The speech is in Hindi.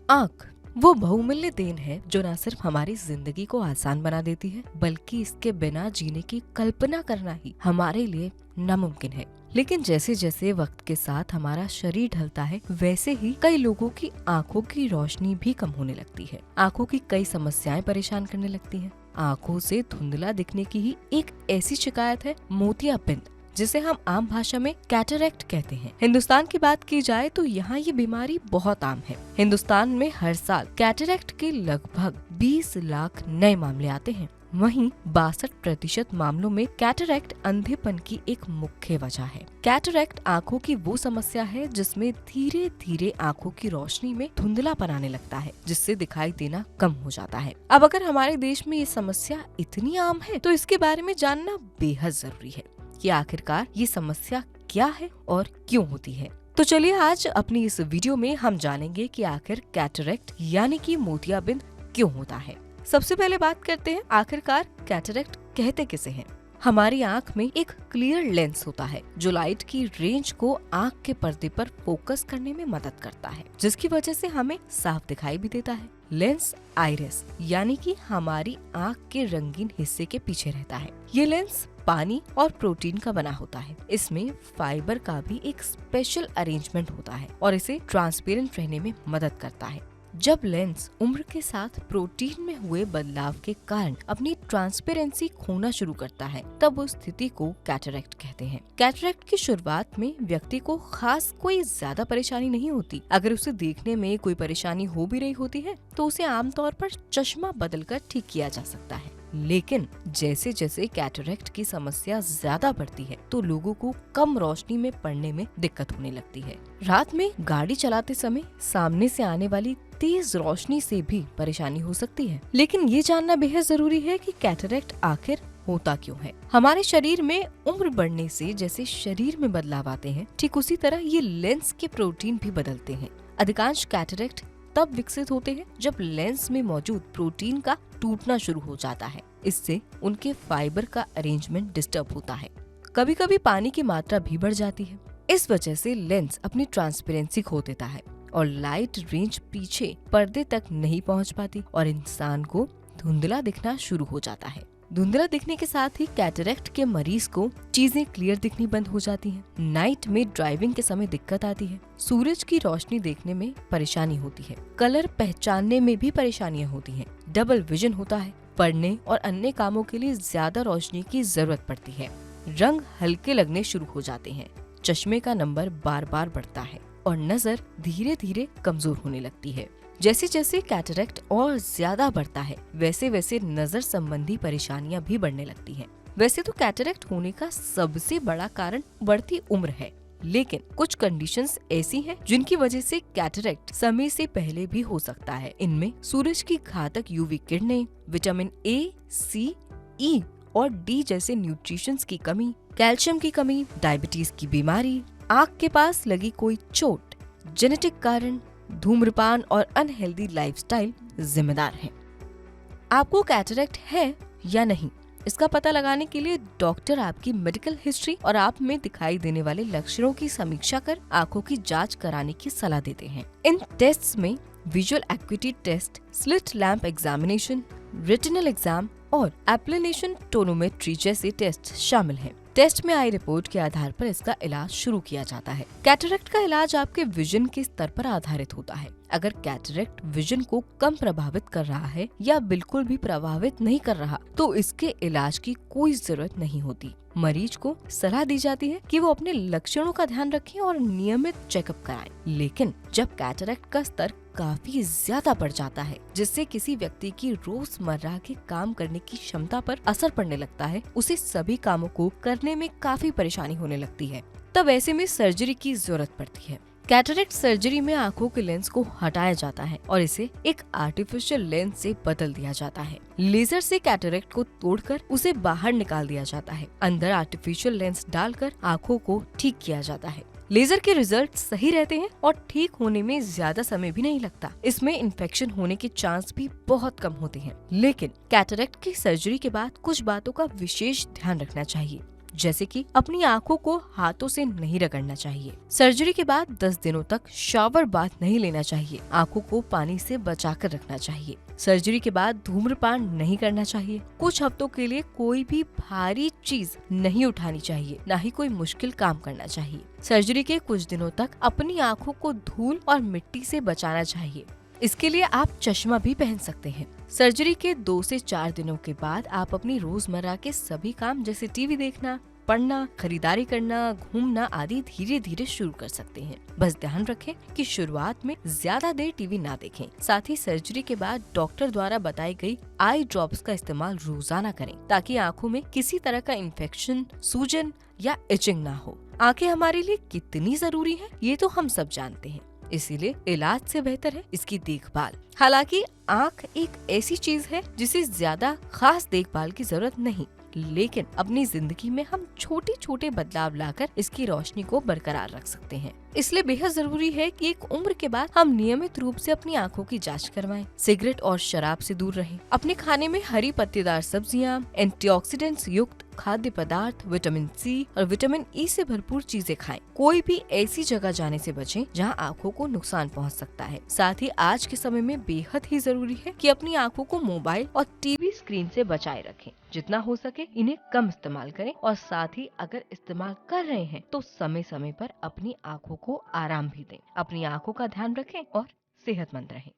आँख वो बहुमूल्य देन है जो न सिर्फ हमारी जिंदगी को आसान बना देती है, बल्कि इसके बिना जीने की कल्पना करना ही हमारे लिए नामुमकिन है। लेकिन जैसे जैसे वक्त के साथ हमारा शरीर ढलता है, वैसे ही कई लोगों की आंखों की रोशनी भी कम होने लगती है। आंखों की कई समस्याएं परेशान करने लगती हैं। आंखों से धुंधला दिखने की ही एक ऐसी शिकायत है मोतियाबिंद, जिसे हम आम भाषा में कैटरेक्ट कहते हैं। हिंदुस्तान की बात की जाए तो यहाँ ये बीमारी बहुत आम है। हिंदुस्तान में हर साल कैटरेक्ट के लगभग 20 लाख नए मामले आते हैं। वहीं 62% मामलों में कैटरेक्ट अंधेपन की एक मुख्य वजह है। कैटरेक्ट आंखों की वो समस्या है जिसमें धीरे धीरे आंखों की रोशनी में धुंधलापन आने लगता है, जिससे दिखाई देना कम हो जाता है। अब अगर हमारे देश में ये समस्या इतनी आम है तो इसके बारे में जानना बेहद जरूरी है कि आखिरकार ये समस्या क्या है और क्यों होती है। तो चलिए आज अपनी इस वीडियो में हम जानेंगे कि आखिर कैटरेक्ट यानी कि मोतियाबिंद क्यों होता है। सबसे पहले बात करते हैं आखिरकार कैटरेक्ट कहते किसे हैं। हमारी आंख में एक क्लियर लेंस होता है जो लाइट की रेंज को आंख के पर्दे पर फोकस करने में मदद करता है, जिसकी वजह से हमें साफ दिखाई भी देता है। लेंस आइरिस यानी कि हमारी आंख के रंगीन हिस्से के पीछे रहता है। ये लेंस पानी और प्रोटीन का बना होता है। इसमें फाइबर का भी एक स्पेशल अरेंजमेंट होता है और इसे ट्रांसपेरेंट रहने में मदद करता है। जब लेंस उम्र के साथ प्रोटीन में हुए बदलाव के कारण अपनी ट्रांसपेरेंसी खोना शुरू करता है, तब उस स्थिति को कैटरेक्ट कहते हैं। कैटरेक्ट की शुरुआत में व्यक्ति को खास कोई ज्यादा परेशानी नहीं होती। अगर उसे देखने में कोई परेशानी हो भी रही होती है तो उसे आमतौर पर चश्मा बदलकर ठीक किया जा सकता है। लेकिन जैसे जैसे कैटरेक्ट की समस्या ज्यादा बढ़ती है तो लोगों को कम रोशनी में पढ़ने में दिक्कत होने लगती है। रात में गाड़ी चलाते समय सामने से आने वाली तेज रोशनी से भी परेशानी हो सकती है। लेकिन ये जानना बेहद जरूरी है कि कैटरेक्ट आखिर होता क्यों है। हमारे शरीर में उम्र बढ़ने से जैसे शरीर में बदलाव आते हैं, ठीक उसी तरह ये लेंस के प्रोटीन भी बदलते हैं। अधिकांश कैटरेक्ट तब विकसित होते हैं जब लेंस में मौजूद प्रोटीन का टूटना शुरू हो जाता है। इससे उनके फाइबर का अरेंजमेंट डिस्टर्ब होता है। कभी कभी पानी की मात्रा भी बढ़ जाती है। इस वजह से लेंस अपनी ट्रांसपेरेंसी खो देता है और लाइट रेंज पीछे पर्दे तक नहीं पहुंच पाती और इंसान को धुंधला दिखना शुरू हो जाता है। धुंधला दिखने के साथ ही कैटरेक्ट के मरीज को चीजें क्लियर दिखनी बंद हो जाती हैं। नाइट में ड्राइविंग के समय दिक्कत आती है। सूरज की रोशनी देखने में परेशानी होती है। कलर पहचानने में भी परेशानियां होती हैं। डबल विजन होता है। पढ़ने और अन्य कामों के लिए ज्यादा रोशनी की जरूरत पड़ती है। रंग हल्के लगने शुरू हो जाते हैं। चश्मे का नंबर बार बार बढ़ता है और नजर धीरे धीरे कमजोर होने लगती है। जैसे जैसे कैटरेक्ट और ज्यादा बढ़ता है, वैसे वैसे नजर संबंधी परेशानियां भी बढ़ने लगती हैं। वैसे तो कैटरेक्ट होने का सबसे बड़ा कारण बढ़ती उम्र है, लेकिन कुछ कंडीशंस ऐसी हैं जिनकी वजह से कैटरेक्ट समय से पहले भी हो सकता है। इनमें सूरज की घातक यूवी किरणें, विटामिन ए, सी, ई और डी जैसे न्यूट्रिशंस की कमी, कैल्शियम की कमी, डायबिटीज की बीमारी, आँख के पास लगी कोई चोट, जेनेटिक कारण, धूम्रपान और अनहेल्दी लाइफस्टाइल जिम्मेदार हैं। आपको कैटरेक्ट है या नहीं, इसका पता लगाने के लिए डॉक्टर आपकी मेडिकल हिस्ट्री और आप में दिखाई देने वाले लक्षणों की समीक्षा कर आंखों की जांच कराने की सलाह देते हैं। इन टेस्ट्स में visual acuity test, slit lamp examination, retinal exam और एप्लिनेशन टोनोमेट्री जैसे टेस्ट शामिल हैं। टेस्ट में आई रिपोर्ट के आधार पर इसका इलाज शुरू किया जाता है। कैटरेक्ट का इलाज आपके विजन के स्तर पर आधारित होता है। अगर कैटरेक्ट विजन को कम प्रभावित कर रहा है या बिल्कुल भी प्रभावित नहीं कर रहा तो इसके इलाज की कोई जरूरत नहीं होती। मरीज को सलाह दी जाती है कि वो अपने लक्षणों का ध्यान रखें और नियमित चेकअप कराएं। लेकिन जब कैटरेक्ट का स्तर काफी ज्यादा बढ़ जाता है, जिससे किसी व्यक्ति की रोजमर्रा के काम करने की क्षमता पर असर पड़ने लगता है, उसे सभी कामों को करने में काफी परेशानी होने लगती है, तब ऐसे में सर्जरी की जरूरत पड़ती है। कैटरेक्ट सर्जरी में आंखों के लेंस को हटाया जाता है और इसे एक आर्टिफिशियल लेंस से बदल दिया जाता है। लेजर से कैटरेक्ट को तोड़कर उसे बाहर निकाल दिया जाता है। अंदर आर्टिफिशियल लेंस डालकर आंखों को ठीक किया जाता है। लेजर के रिजल्ट सही रहते हैं और ठीक होने में ज्यादा समय भी नहीं लगता। इसमें इन्फेक्शन होने के चांस भी बहुत कम होते हैं। लेकिन कैटरेक्ट की सर्जरी के बाद कुछ बातों का विशेष ध्यान रखना चाहिए। जैसे कि अपनी आँखों को हाथों से नहीं रगड़ना चाहिए। सर्जरी के बाद 10 दिनों तक शावर बाथ नहीं लेना चाहिए। आँखों को पानी से बचाकर रखना चाहिए। सर्जरी के बाद धूम्रपान नहीं करना चाहिए। कुछ हफ्तों के लिए कोई भी भारी चीज नहीं उठानी चाहिए, न ही कोई मुश्किल काम करना चाहिए। सर्जरी के कुछ दिनों तक अपनी आँखों को धूल और मिट्टी से बचाना चाहिए। इसके लिए आप चश्मा भी पहन सकते हैं। सर्जरी के 2 से 4 दिनों के बाद आप अपनी रोजमर्रा के सभी काम जैसे टीवी देखना, पढ़ना, खरीदारी करना, घूमना आदि धीरे धीरे शुरू कर सकते हैं। बस ध्यान रखें कि शुरुआत में ज्यादा देर टीवी ना देखें। साथ ही सर्जरी के बाद डॉक्टर द्वारा बताई गई आई ड्रॉप्स का इस्तेमाल रोजाना करें, ताकि आँखों में किसी तरह का इन्फेक्शन, सूजन या इचिंग ना हो। आंखें हमारे लिए कितनी जरूरी है ये तो हम सब जानते हैं, इसीलिए इलाज से बेहतर है इसकी देखभाल। हालांकि आँख एक ऐसी चीज है जिसे ज्यादा खास देखभाल की जरूरत नहीं, लेकिन अपनी जिंदगी में हम छोटे छोटे बदलाव लाकर इसकी रोशनी को बरकरार रख सकते हैं। इसलिए बेहद जरूरी है कि एक उम्र के बाद हम नियमित रूप से अपनी आँखों की जांच करवाएं, सिगरेट और शराब से दूर रहें, अपने खाने में हरी पत्तेदार सब्जियां, एंटीऑक्सीडेंट्स युक्त खाद्य पदार्थ, विटामिन सी और विटामिन ई से भरपूर चीजें खाएं। कोई भी ऐसी जगह जाने से बचें जहां आँखों को नुकसान पहुंच सकता है। साथ ही आज के समय में बेहद ही जरूरी है कि अपनी आँखों को मोबाइल और टीवी स्क्रीन से बचाए रखें। जितना हो सके इन्हें कम इस्तेमाल करें और साथ ही अगर इस्तेमाल कर रहे हैं तो समय समय पर अपनी आँखों को आराम भी दें। अपनी आँखों का ध्यान रखें और सेहतमंद रहें।